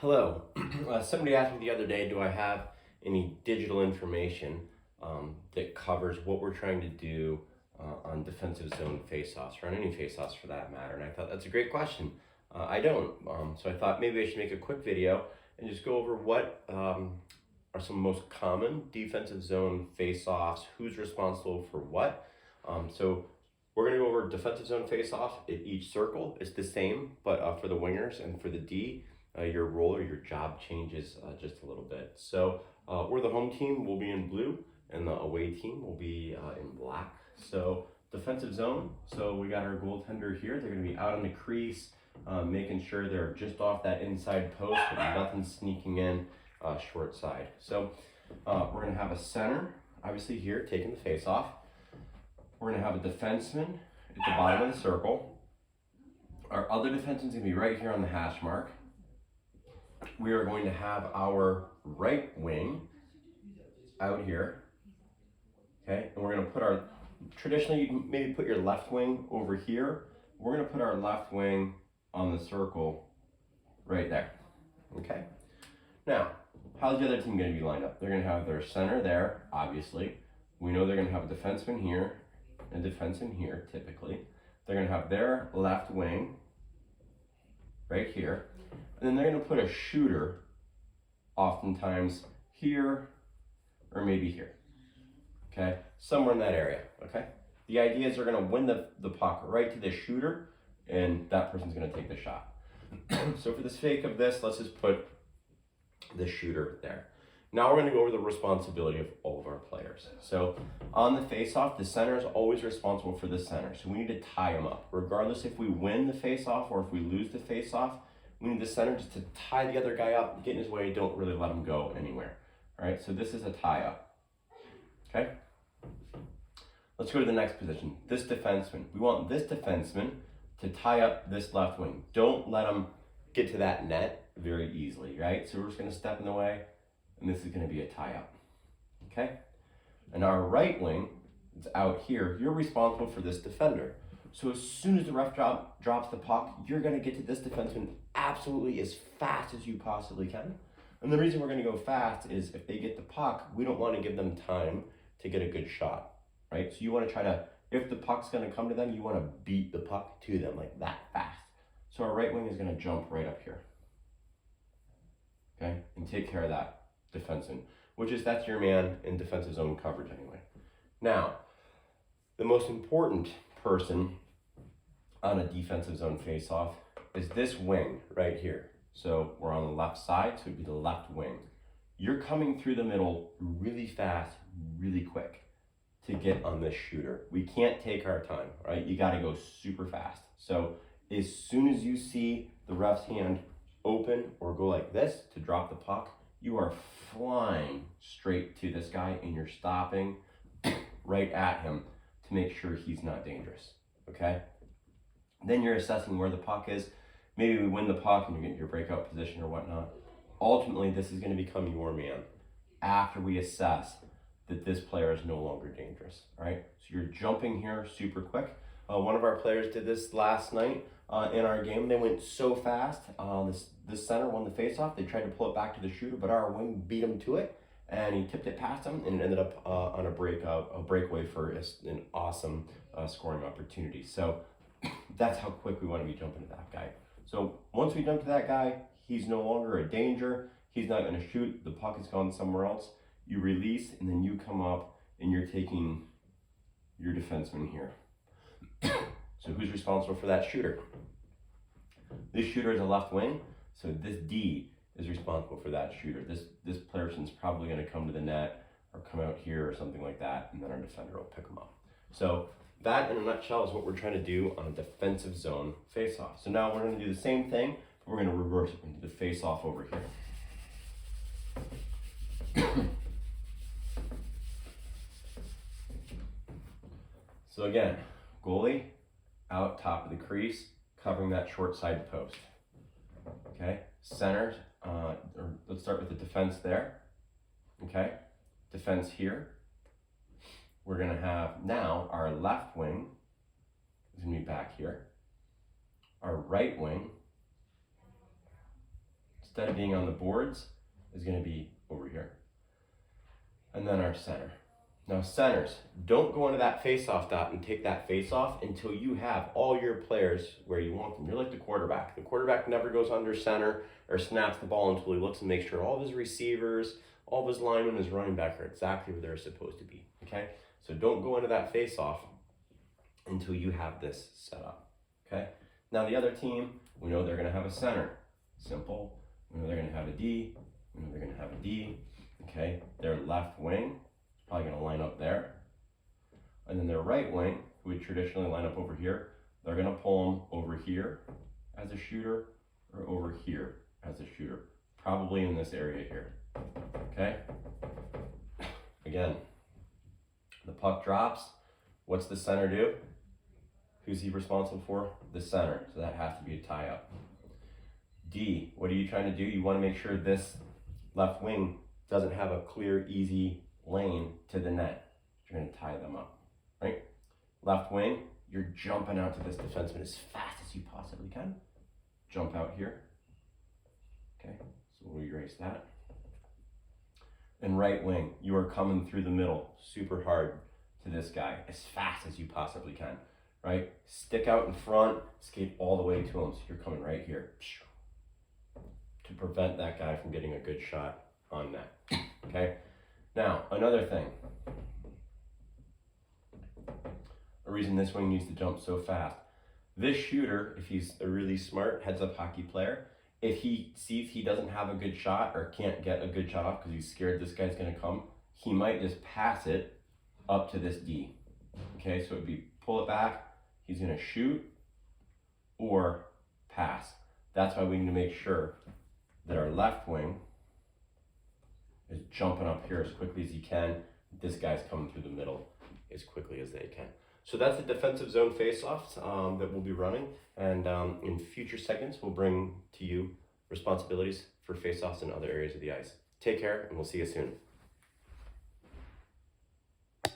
Hello. Somebody asked me the other day, do I have any digital information that covers what we're trying to do on defensive zone faceoffs, or on any faceoffs for that matter? And I thought that's a great question. I don't. So I thought maybe I should make a quick video and just go over what are some most common defensive zone faceoffs, who's responsible for what. So we're going to go over defensive zone faceoff at each circle. It's the same, but for the wingers and for the D, your role or your job changes just a little bit. So we're the home team, we'll be in blue, and the away team will be in black. So defensive zone, so we got our goaltender here. They're going to be out on the crease, making sure they're just off that inside post, but nothing sneaking in short side. So we're going to have a center, obviously here, taking the face off. We're going to have a defenseman at the bottom of the circle. Our other defenseman's going to be right here on the hash mark. We are going to have our right wing out here, okay? And we're going to put our, traditionally you can maybe put your left wing over here. We're going to put our left wing on the circle right there, okay? Now, how's the other team going to be lined up? They're going to have their center there, obviously. We know they're going to have a defenseman here, and a defenseman here, typically. They're going to have their left wing right here. And then they're going to put a shooter oftentimes here or maybe here, okay? Somewhere in that area, okay? The idea is they're going to win the puck right to the shooter, and that person's going to take the shot. So for the sake of this, let's just put the shooter there. Now we're going to go over the responsibility of all of our players. So on the face-off, the center is always responsible for the center. So we need to tie them up. Regardless if we win the face-off or if we lose the face-off, we need the center just to tie the other guy up, get in his way, don't really let him go anywhere. All right, so this is a tie-up, okay? Let's go to the next position, this defenseman. We want this defenseman to tie up this left wing. Don't let him get to that net very easily, right? So we're just gonna step in the way, and this is going to be a tie-up, okay? And our right wing is out here. You're responsible for this defender. So as soon as the ref drops the puck, you're going to get to this defenseman absolutely as fast as you possibly can. And the reason we're going to go fast is if they get the puck, we don't want to give them time to get a good shot, right? So you want to try to, if the puck's going to come to them, you want to beat the puck to them like that fast. So our right wing is going to jump right up here, okay? And take care of that defenseman, that's your man in defensive zone coverage anyway. Now, the most important person on a defensive zone faceoff is this wing right here. So we're on the left side, so it'd be the left wing. You're coming through the middle really fast, really quick to get on this shooter. We can't take our time, right? You gotta go super fast. So as soon as you see the ref's hand open or go like this to drop the puck, you are flying straight to this guy and you're stopping right at him to make sure he's not dangerous, okay? Then you're assessing where the puck is. Maybe we win the puck and you get your breakout position or whatnot. Ultimately, this is going to become your man after we assess that this player is no longer dangerous, all right? So you're jumping here super quick. One of our players did this last night in our game. They went so fast. This center won the faceoff. They tried to pull it back to the shooter, but our wing beat him to it, and he tipped it past him, and it ended up on a breakaway for an awesome scoring opportunity. So that's how quick we want to be jumping to that guy. So once we jump to that guy, he's no longer a danger. He's not going to shoot. The puck has gone somewhere else. You release, and then you come up, and you're taking your defenseman here. So who's responsible for that shooter? This shooter is a left wing, so this D is responsible for that shooter. This person's probably going to come to the net or come out here or something like that, and then our defender will pick them up. So that, in a nutshell, is what we're trying to do on a defensive zone face-off. So now we're going to do the same thing, but we're going to reverse it into the face-off over here. So again, goalie out top of the crease, covering that short side post. Okay, center, let's start with the defense there. Okay, defense here. We're gonna have now our left wing is gonna be back here. Our right wing instead of being on the boards, is going to be over here. And then our center. Now centers, don't go into that face-off dot and take that face-off until you have all your players where you want them. You're like the quarterback. The quarterback never goes under center or snaps the ball until he looks and makes sure all of his receivers, all of his linemen, his running back are exactly where they're supposed to be, okay? So don't go into that face-off until you have this set up, okay? Now the other team, we know they're gonna have a center. Simple. We know they're gonna have a D. We know they're gonna have a D, okay? Their left wing is probably gonna line up there. And then their right wing, who would traditionally line up over here, they're gonna pull them over here as a shooter or over here as a shooter. Probably in this area here, okay? Again, the puck drops. What's the center do? Who's he responsible for? The center, so that has to be a tie up. D, what are you trying to do? You want to make sure this left wing doesn't have a clear, easy lane to the net. You're going to tie them up, right? Left wing, you're jumping out to this defenseman as fast as you possibly can. Jump out here. Okay, so we'll erase that. And right wing, you are coming through the middle super hard to this guy as fast as you possibly can, right? Stick out in front, skate all the way to him. So you're coming right here to prevent that guy from getting a good shot on net, okay? Now, another thing. A reason this wing needs to jump so fast. This shooter, if he's a really smart heads-up hockey player, if he sees he doesn't have a good shot or can't get a good shot off because he's scared this guy's gonna come, he might just pass it up to this D. Okay, so it'd be pull it back, he's gonna shoot or pass. That's why we need to make sure that our left wing is jumping up here as quickly as he can. This guy's coming through the middle as quickly as they can. So that's the defensive zone face-offs that we'll be running. And in future segments, we'll bring to you responsibilities for face-offs in other areas of the ice. Take care, and we'll see you soon.